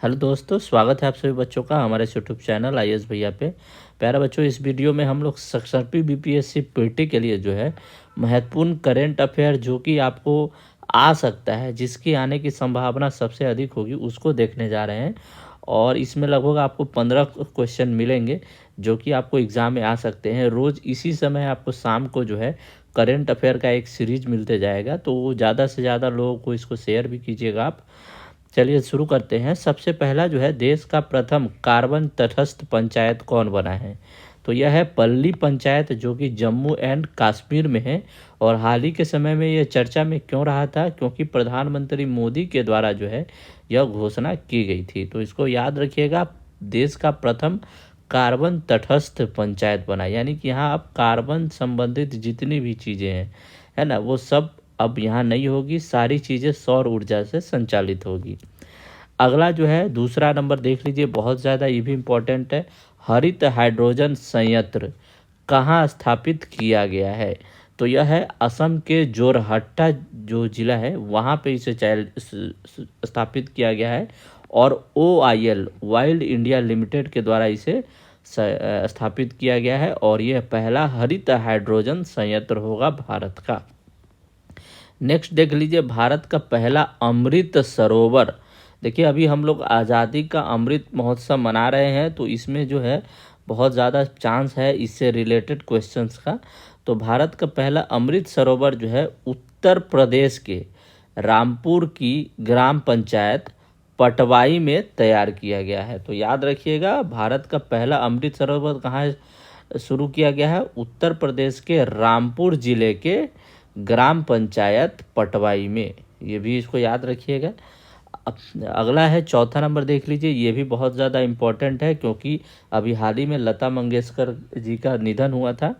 Hello दोस्तों, स्वागत है आप सभी बच्चों का हमारे यूट्यूब चैनल आईएएस भैया पे। प्यारे बच्चों, इस वीडियो में हम लोग सक्सेसफुल बीपीएससी पीटी के लिए जो है महत्वपूर्ण करेंट अफेयर जो कि आपको आ सकता है, जिसकी आने की संभावना सबसे अधिक होगी, उसको देखने जा रहे हैं। और इसमें लगभग आपको 15 क्वेश्चन मिलेंगे जो कि आपको एग्ज़ाम में आ सकते हैं। रोज़ इसी समय आपको शाम को जो है करेंट अफेयर का एक सीरीज मिलते जाएगा, तो ज़्यादा से ज़्यादा लोगों को इसको शेयर भी कीजिएगा आप। चलिए शुरू करते हैं। सबसे पहला जो है, देश का प्रथम कार्बन तटस्थ पंचायत कौन बना है? तो यह है पल्ली पंचायत, जो कि जम्मू एंड कश्मीर में है। और हाल ही के समय में यह चर्चा में क्यों रहा था? क्योंकि प्रधानमंत्री मोदी के द्वारा जो है यह घोषणा की गई थी। तो इसको याद रखिएगा, देश का प्रथम कार्बन तटस्थ पंचायत बना, यानी कि यहाँ आप कार्बन संबंधित जितनी भी चीज़ें हैं, है ना, वो सब अब यहाँ नहीं होगी। सारी चीज़ें सौर ऊर्जा से संचालित होगी। अगला जो है, दूसरा नंबर देख लीजिए, बहुत ज़्यादा ये भी इम्पोर्टेंट है। हरित हाइड्रोजन संयंत्र कहाँ स्थापित किया गया है? तो यह है असम के जोरहट्टा जो जिला है, वहाँ पे इसे स्थापित किया गया है। और OIL वाइल्ड इंडिया लिमिटेड के द्वारा इसे स्थापित किया गया है। और यह पहला हरित हाइड्रोजन संयंत्र होगा भारत का। नेक्स्ट देख लीजिए, भारत का पहला अमृत सरोवर। देखिए, अभी हम लोग आज़ादी का अमृत महोत्सव मना रहे हैं, तो इसमें जो है बहुत ज़्यादा चांस है इससे रिलेटेड क्वेश्चंस का। तो भारत का पहला अमृत सरोवर जो है उत्तर प्रदेश के रामपुर की ग्राम पंचायत पटवाई में तैयार किया गया है। तो याद रखिएगा, भारत का पहला अमृत सरोवर कहाँ शुरू किया गया है? उत्तर प्रदेश के रामपुर जिले के ग्राम पंचायत पटवाई में। ये भी इसको याद रखिएगा। अगला है चौथा नंबर, देख लीजिए, ये भी बहुत ज़्यादा इम्पोर्टेंट है क्योंकि अभी हाल ही में लता मंगेशकर जी का निधन हुआ था।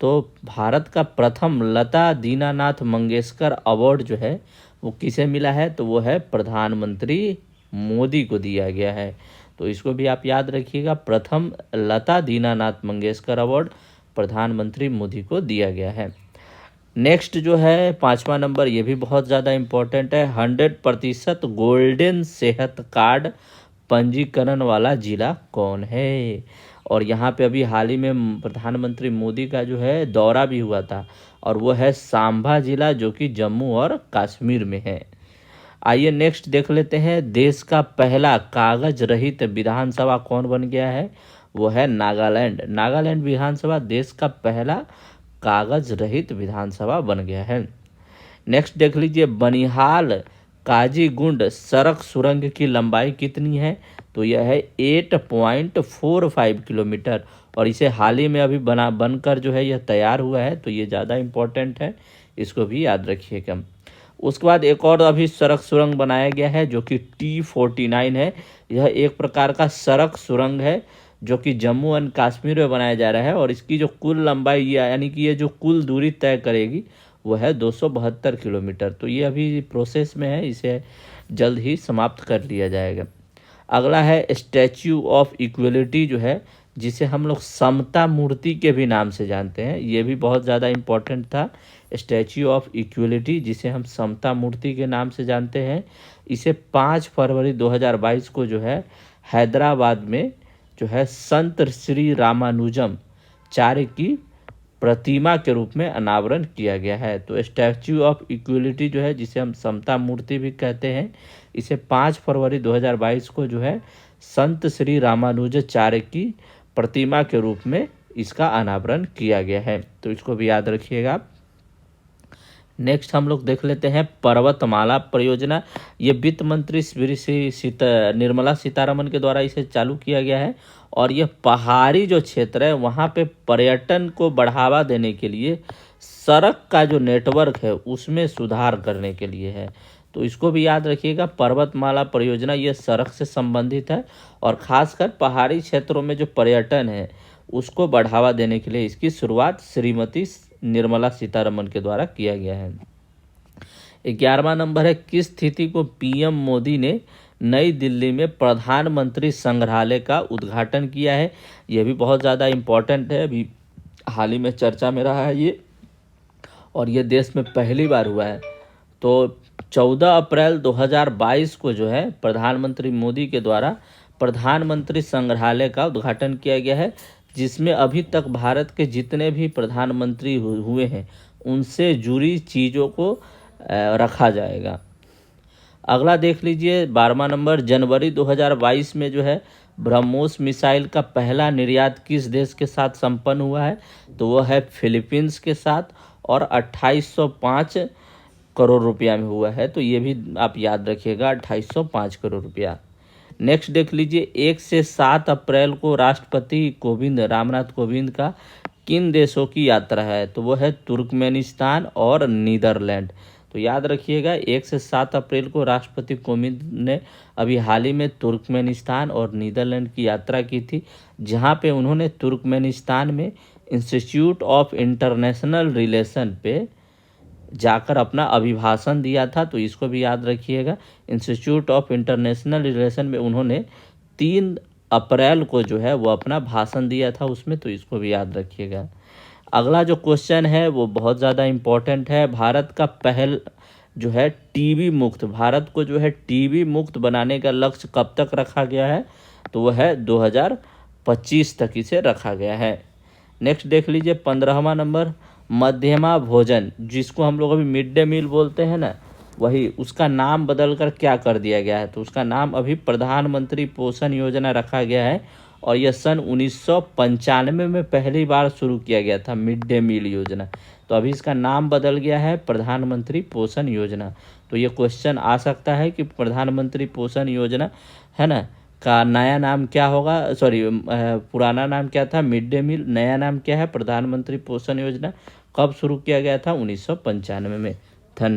तो भारत का प्रथम लता दीनानाथ मंगेशकर अवार्ड जो है वो किसे मिला है? तो वो है प्रधानमंत्री मोदी को दिया गया है। तो इसको भी आप याद रखिएगा, प्रथम लता दीनानाथ मंगेशकर अवार्ड प्रधानमंत्री मोदी को दिया गया है। नेक्स्ट जो है पाँचवा नंबर, ये भी बहुत ज़्यादा इम्पोर्टेंट है। 100% गोल्डन सेहत कार्ड पंजीकरण वाला जिला कौन है? और यहाँ पे अभी हाल ही में प्रधानमंत्री मोदी का जो है दौरा भी हुआ था, और वो है सांभा जिला, जो कि जम्मू और कश्मीर में है। आइए नेक्स्ट देख लेते हैं, देश का पहला कागज रहित विधानसभा कौन बन गया है? वो है नागालैंड। नागालैंड विधानसभा देश का पहला कागज रहित विधानसभा बन गया है। नेक्स्ट देख लीजिए, बनिहाल काजीगुंड सड़क सुरंग की लंबाई कितनी है? तो यह है 8.45 किलोमीटर, और इसे हाल ही में अभी बनकर जो है यह तैयार हुआ है। तो ये ज़्यादा इम्पोर्टेंट है, इसको भी याद रखिएगा। उसके बाद एक और अभी सड़क सुरंग बनाया गया है जो कि T49 है। यह एक प्रकार का सड़क सुरंग है जो कि जम्मू एंड कश्मीर में बनाया जा रहा है, और इसकी जो कुल लंबाई यानी कि ये जो कुल दूरी तय करेगी वो है 272 किलोमीटर। तो ये अभी प्रोसेस में है, इसे जल्द ही समाप्त कर लिया जाएगा। अगला है स्टैच्यू ऑफ इक्वलिटी जो है, जिसे हम लोग समता मूर्ति के भी नाम से जानते हैं। ये भी बहुत ज़्यादा इम्पोर्टेंट था, स्टैच्यू ऑफ इक्वलिटी, जिसे हम समता मूर्ति के नाम से जानते हैं। इसे 5 फरवरी 2022 को जो है हैदराबाद में जो है संत श्री रामानुजम चार्य की प्रतिमा के रूप में अनावरण किया गया है। तो स्टैच्यू ऑफ इक्वलिटी जो है, जिसे हम समता मूर्ति भी कहते हैं, इसे 5 फरवरी 2022 को जो है संत श्री रामानुजाचार्य की प्रतिमा के रूप में इसका अनावरण किया गया है। तो इसको भी याद रखिएगा आप। नेक्स्ट हम लोग देख लेते हैं पर्वतमाला परियोजना। ये वित्त मंत्री निर्मला सीतारमन के द्वारा इसे चालू किया गया है, और यह पहाड़ी जो क्षेत्र है वहाँ पे पर्यटन को बढ़ावा देने के लिए सड़क का जो नेटवर्क है उसमें सुधार करने के लिए है। तो इसको भी याद रखिएगा, पर्वतमाला परियोजना ये सड़क से संबंधित है, और ख़ासकर पहाड़ी क्षेत्रों में जो पर्यटन है उसको बढ़ावा देने के लिए इसकी शुरुआत श्रीमती निर्मला सीतारमन के द्वारा किया गया है। 11वां नंबर है, किस स्थिति को पीएम मोदी ने नई दिल्ली में प्रधानमंत्री संग्रहालय का उद्घाटन किया है? यह भी बहुत ज़्यादा इम्पोर्टेंट है, अभी हाल ही में चर्चा में रहा है ये, और ये देश में पहली बार हुआ है। तो 14 अप्रैल 2022 को जो है प्रधानमंत्री मोदी के द्वारा प्रधानमंत्री संग्रहालय का उद्घाटन किया गया है, जिसमें अभी तक भारत के जितने भी प्रधानमंत्री हुए हैं उनसे जुड़ी चीज़ों को रखा जाएगा। अगला देख लीजिए 12वां नंबर, जनवरी 2022 में जो है ब्रह्मोस मिसाइल का पहला निर्यात किस देश के साथ संपन्न हुआ है, तो वह है फिलीपींस के साथ और 2805 करोड़ रुपया में हुआ है। तो ये भी आप याद रखिएगा, 2805 करोड़ रुपया। नेक्स्ट देख लीजिए 1 से 7 अप्रैल को राष्ट्रपति रामनाथ कोविंद का किन देशों की यात्रा है, तो वो है तुर्कमेनिस्तान और नीदरलैंड। तो याद रखिएगा 1 से 7 अप्रैल को राष्ट्रपति कोविंद ने अभी हाल ही में तुर्कमेनिस्तान और नीदरलैंड की यात्रा की थी, जहां पे उन्होंने तुर्कमेनिस्तान में इंस्टीट्यूट ऑफ इंटरनेशनल रिलेशन पे जाकर अपना अभिभाषण दिया था। तो इसको भी याद रखिएगा, इंस्टीट्यूट ऑफ इंटरनेशनल रिलेशन में उन्होंने 3 अप्रैल को जो है वो अपना भाषण दिया था उसमें, तो इसको भी याद रखिएगा। अगला जो क्वेश्चन है वो बहुत ज़्यादा इम्पोर्टेंट है। भारत का पहल जो है टीबी मुक्त, भारत को जो है टीबी मुक्त बनाने का लक्ष्य कब तक रखा गया है, तो वह है 2025 तक इसे रखा गया है। नेक्स्ट देख लीजिए 15वां नंबर, मध्यमा भोजन, जिसको हम लोग अभी मिड डे मील बोलते हैं ना, वही उसका नाम बदल कर क्या कर दिया गया है, तो उसका नाम अभी प्रधानमंत्री पोषण योजना रखा गया है और यह सन 1995 में पहली बार शुरू किया गया था मिड डे मील योजना। तो अभी इसका नाम बदल गया है प्रधानमंत्री पोषण योजना। तो ये क्वेश्चन आ सकता है कि प्रधानमंत्री पोषण योजना है ना का नया नाम क्या होगा, पुराना नाम क्या था मिड डे मील, नया नाम क्या है प्रधानमंत्री पोषण योजना, कब शुरू किया गया था 1995 में। धन्यवाद।